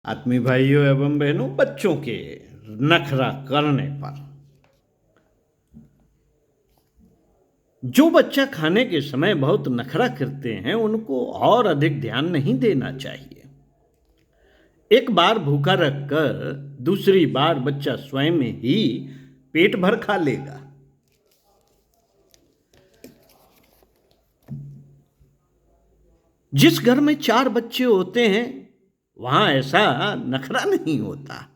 आत्मीय भाइयों एवं बहनों, बच्चों के नखरा करने पर जो बच्चा खाने के समय बहुत नखरा करते हैं उनको और अधिक ध्यान नहीं देना चाहिए। एक बार भूखा रखकर दूसरी बार बच्चा स्वयं ही पेट भर खा लेगा। जिस घर में 4 बच्चे होते हैं वहां ऐसा नखरा नहीं होता।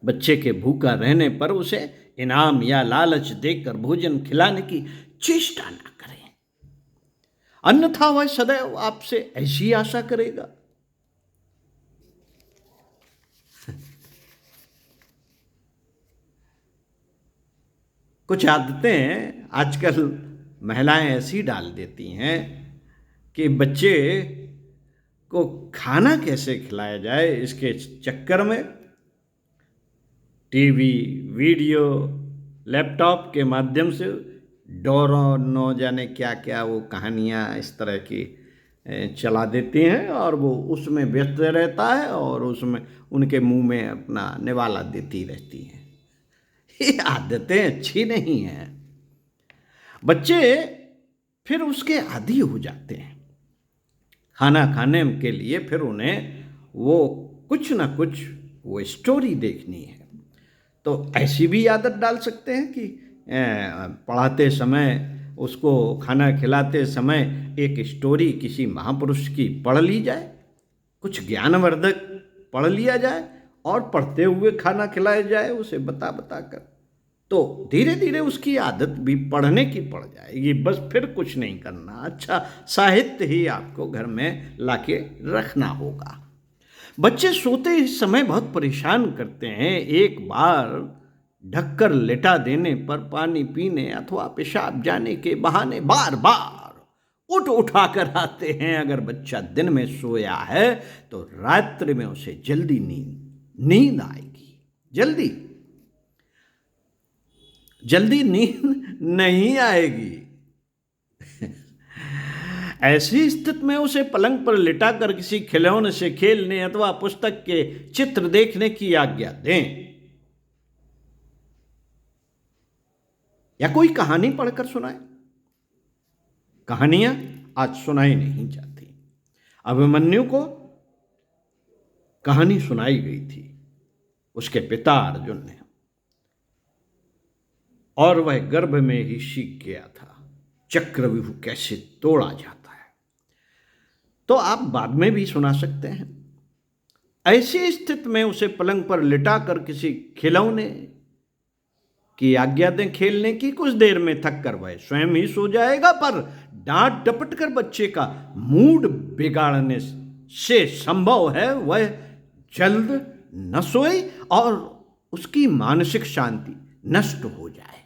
बच्चे के भूखा रहने पर उसे इनाम या लालच देकर भोजन खिलाने की चेष्टा न करें, अन्यथा वह सदैव आपसे ऐसी आशा करेगा। कुछ आदतें आजकल महिलाएं ऐसी डाल देती हैं कि बच्चे को खाना कैसे खिलाया जाए इसके चक्कर में टीवी, वीडियो, लैपटॉप के माध्यम से डोरो न जाने क्या क्या वो कहानियाँ इस तरह की चला देती हैं और वो उसमें व्यस्त रहता है और उसमें उनके मुंह में अपना निवाला देती रहती हैं। ये आदतें अच्छी नहीं हैं। बच्चे फिर उसके आदी हो जाते हैं। खाना खाने के लिए फिर उन्हें वो कुछ ना कुछ वो स्टोरी देखनी है। तो ऐसी भी आदत डाल सकते हैं कि पढ़ाते समय उसको खाना खिलाते समय एक स्टोरी किसी महापुरुष की पढ़ ली जाए, कुछ ज्ञानवर्धक पढ़ लिया जाए और पढ़ते हुए खाना खिलाया जाए उसे बता बता कर। तो धीरे धीरे उसकी आदत भी पढ़ने की पड़ जाएगी। बस फिर कुछ नहीं करना, अच्छा साहित्य ही आपको घर में लाके रखना होगा। बच्चे सोते इस समय बहुत परेशान करते हैं। एक बार ढककर लेटा देने पर पानी पीने अथवा पेशाब जाने के बहाने बार बार उठाकर आते हैं। अगर बच्चा दिन में सोया है तो रात्रि में उसे जल्दी नींद आएगी। जल्दी नींद नहीं आएगी। ऐसी स्थिति में उसे पलंग पर लिटाकर किसी खिलौने से खेलने अथवा पुस्तक के चित्र देखने की आज्ञा दें या कोई कहानी पढ़कर सुनाए। कहानियां आज सुनाई नहीं जाती। अभिमन्यु को कहानी सुनाई गई थी उसके पिता अर्जुन ने और वह गर्भ में ही सीख गया था चक्रव्यूह कैसे तोड़ा जाता है। तो आप बाद में भी सुना सकते हैं। ऐसी स्थिति में उसे पलंग पर लिटाकर किसी खिलौने की आज्ञा दें खेलने की। कुछ देर में थक कर वह स्वयं ही सो जाएगा, पर डांट डपट कर बच्चे का मूड बिगाड़ने से संभव है वह जल्द न सोए और उसकी मानसिक शांति नष्ट हो जाए।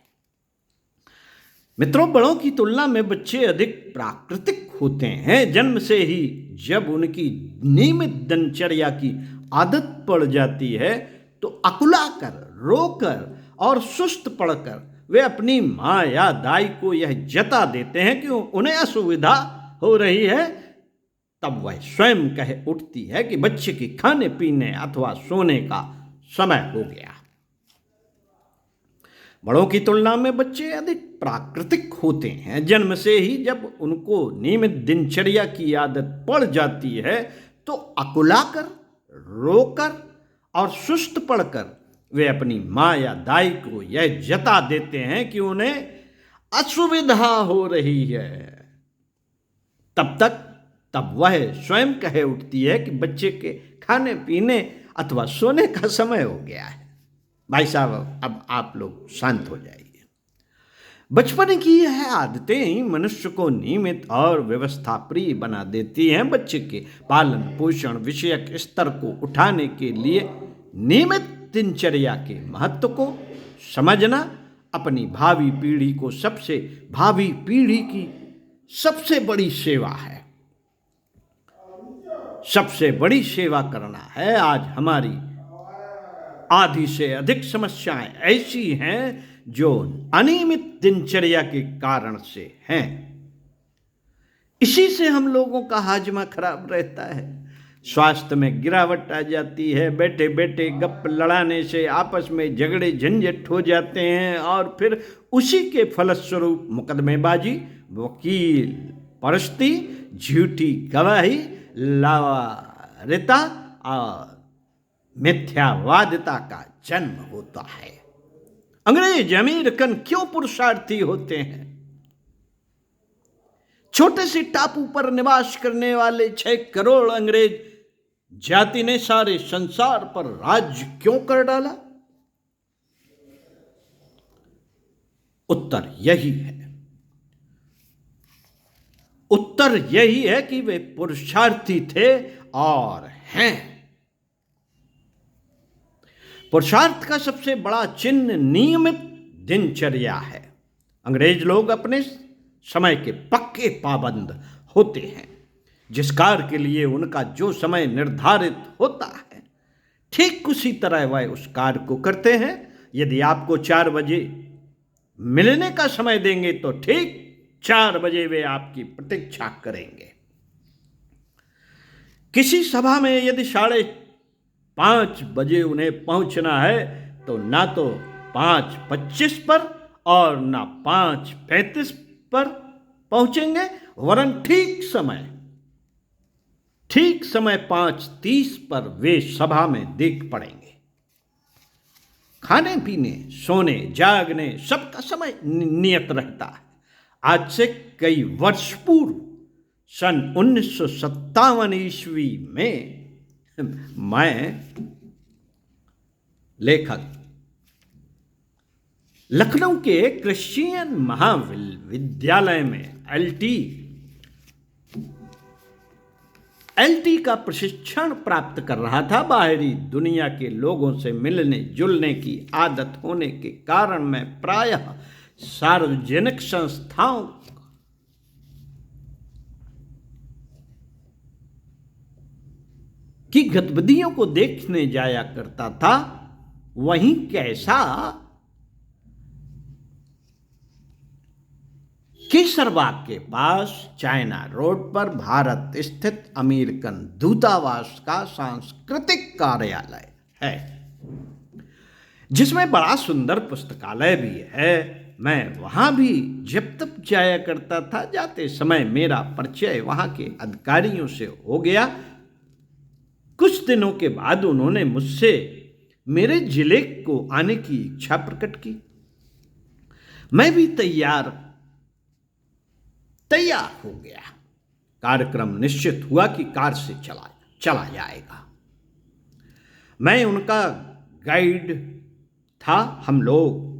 मित्रों, बड़ों की तुलना में बच्चे अधिक प्राकृतिक होते हैं। जन्म से ही जब उनकी नियमित दिनचर्या की आदत पड़ जाती है तो अकुलाकर, रोकर और सुस्त पड़कर वे अपनी माँ या दाई को यह जता देते हैं कि उन्हें असुविधा हो रही है। तब वह स्वयं कह उठती है कि बच्चे की खाने पीने अथवा सोने का समय हो गया। बड़ों की तुलना में बच्चे अधिक प्राकृतिक होते हैं। जन्म से ही जब उनको नियमित दिनचर्या की आदत पड़ जाती है तो अकुलाकर, रोकर और सुस्त पड़कर वे अपनी माँ या दाई को यह जता देते हैं कि उन्हें असुविधा हो रही है। तब वह स्वयं कह उठती है कि बच्चे के खाने पीने अथवा सोने का समय हो गया है। भाई साहब, अब आप लोग शांत हो जाइए। बचपन की यह आदतें ही मनुष्य को नियमित और व्यवस्था प्रिय बना देती हैं। बच्चे के पालन पोषण विषयक स्तर को उठाने के लिए नियमित दिनचर्या के महत्व को समझना अपनी भावी पीढ़ी की सबसे बड़ी सेवा है। सबसे बड़ी सेवा करना है। आज हमारी आधी से अधिक समस्याएं ऐसी हैं जो अनियमित दिनचर्या के कारण से हैं। इसी से हम लोगों का हाजमा खराब रहता है। स्वास्थ्य में गिरावट आ जाती है, बैठे बैठे गप लड़ाने से आपस में झगड़े झंझट हो जाते हैं और फिर उसी के फलस्वरूप मुकदमेबाजी, वकील परस्ती, झूठी गवाही, लावारिता और मिथ्यावादिता का जन्म होता है। अंग्रेज अमेरिकन क्यों पुरुषार्थी होते हैं? छोटे से टापू पर निवास करने वाले 6 करोड़ अंग्रेज जाति ने सारे संसार पर राज्य क्यों कर डाला? उत्तर यही है, उत्तर यही है कि वे पुरुषार्थी थे और हैं। पुरुषार्थ का सबसे बड़ा चिन्ह नियमित दिनचर्या है। अंग्रेज लोग अपने समय के पक्के पाबंद होते हैं। जिस कार्य के लिए उनका जो समय निर्धारित होता है, ठीक उसी तरह वह उस कार्य को करते हैं। यदि आपको 4 बजे मिलने का समय देंगे तो ठीक 4 बजे वे आपकी प्रतीक्षा करेंगे। किसी सभा में यदि 5:30 बजे उन्हें पहुंचना है तो ना तो 5:25 पर और ना 5:35 पर पहुंचेंगे, वरन ठीक समय 5:30 पर वे सभा में देख पड़ेंगे। खाने पीने, सोने, जागने सबका समय नियत रहता है। आज से कई वर्ष पूर्व सन 1957 ईस्वी में मैं लेखक लखनऊ के क्रिश्चियन महाविद्यालय में एलटी का प्रशिक्षण प्राप्त कर रहा था। बाहरी दुनिया के लोगों से मिलने जुलने की आदत होने के कारण मैं प्रायः सार्वजनिक संस्थाओं की गतिविधियों को देखने जाया करता था। वहीं कैसा केसरबाग के पास चाइना रोड पर भारत स्थित अमेरिकन दूतावास का सांस्कृतिक कार्यालय है, जिसमें बड़ा सुंदर पुस्तकालय भी है। मैं वहां भी जब तक जाया करता था। जाते समय मेरा परिचय वहां के अधिकारियों से हो गया। कुछ दिनों के बाद उन्होंने मुझसे मेरे जिले को आने की इच्छा प्रकट की। मैं भी तैयार हो गया। कार्यक्रम निश्चित हुआ कि कार से चला जाएगा। मैं उनका गाइड था। हम लोग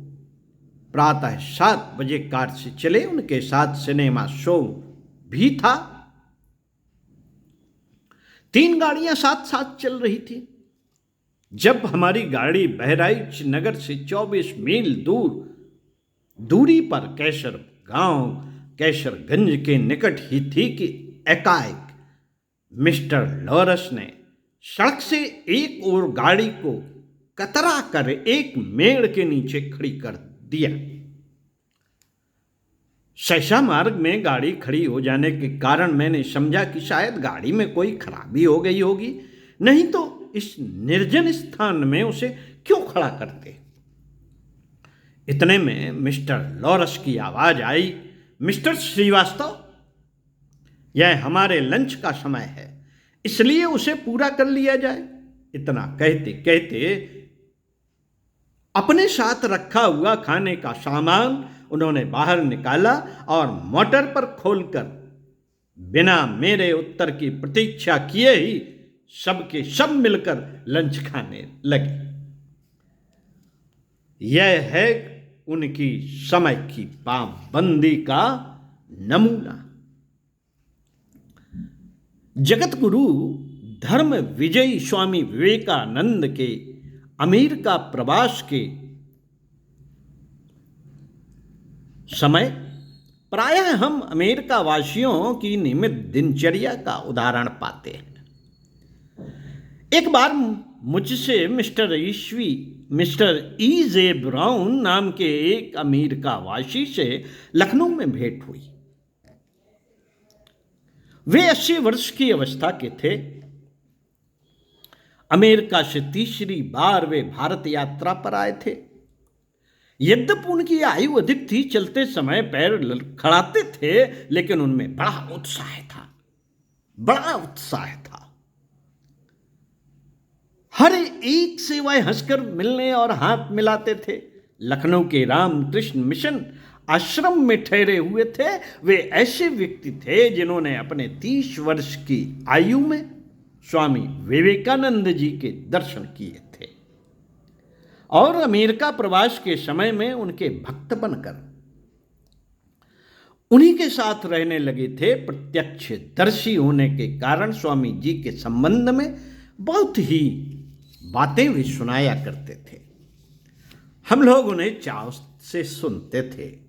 प्रातः 7 बजे कार से चले। उनके साथ सिनेमा शो भी था। 3 गाड़ियां साथ साथ चल रही थी। जब हमारी गाड़ी बहराइच नगर से 24 मील दूरी पर कैसरगंज के निकट ही थी कि एकाएक मिस्टर लॉरस ने सड़क से एक और गाड़ी को कतरा कर एक मेड़ के नीचे खड़ी कर दिया। सहसा मार्ग में गाड़ी खड़ी हो जाने के कारण मैंने समझा कि शायद गाड़ी में कोई खराबी हो गई होगी, नहीं तो इस निर्जन स्थान में उसे क्यों खड़ा करते। इतने में मिस्टर लॉरस की आवाज आई, मिस्टर श्रीवास्तव, यह हमारे लंच का समय है, इसलिए उसे पूरा कर लिया जाए। इतना कहते कहते अपने साथ रखा हुआ खाने का सामान उन्होंने बाहर निकाला और मोटर पर खोलकर बिना मेरे उत्तर की प्रतीक्षा किए ही सबके सब मिलकर लंच खाने लगे। यह है उनकी समय की पाबंदी का नमूना। जगत गुरु धर्म विजयी स्वामी विवेकानंद के अमेरिका प्रवास के समय प्रायः हम अमेरिका वासियों की नियमित दिनचर्या का उदाहरण पाते हैं। एक बार मुझसे मिस्टर E.J. ब्राउन नाम के एक अमेरिका वासी से लखनऊ में भेंट हुई। वे 80 वर्ष की अवस्था के थे। अमेरिका से तीसरी बार वे भारत यात्रा पर आए थे। यद्यपि उनकी आयु अधिक थी, चलते समय पैर लड़खड़ाते थे, लेकिन उनमें बड़ा उत्साह था, बड़ा उत्साह था। हर एक से वह हंसकर मिलने और हाथ मिलाते थे। लखनऊ के रामकृष्ण मिशन आश्रम में ठहरे हुए थे। वे ऐसे व्यक्ति थे जिन्होंने अपने 30 वर्ष की आयु में स्वामी विवेकानंद जी के दर्शन किए थे और अमेरिका प्रवास के समय में उनके भक्त बनकर उन्हीं के साथ रहने लगे थे। प्रत्यक्षदर्शी होने के कारण स्वामी जी के संबंध में बहुत ही बातें भी सुनाया करते थे। हम लोग उन्हें चाव से सुनते थे।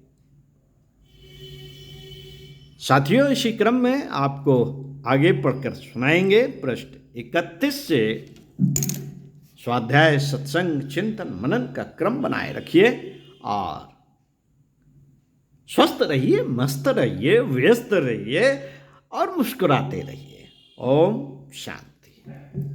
साथियों, इसी क्रम में आपको आगे पढ़कर सुनाएंगे पृष्ठ 31 से। स्वाध्याय, सत्संग, चिंतन, मनन का क्रम बनाए रखिए और स्वस्थ रहिए, मस्त रहिए, व्यस्त रहिए और मुस्कुराते रहिए। ओम शांति।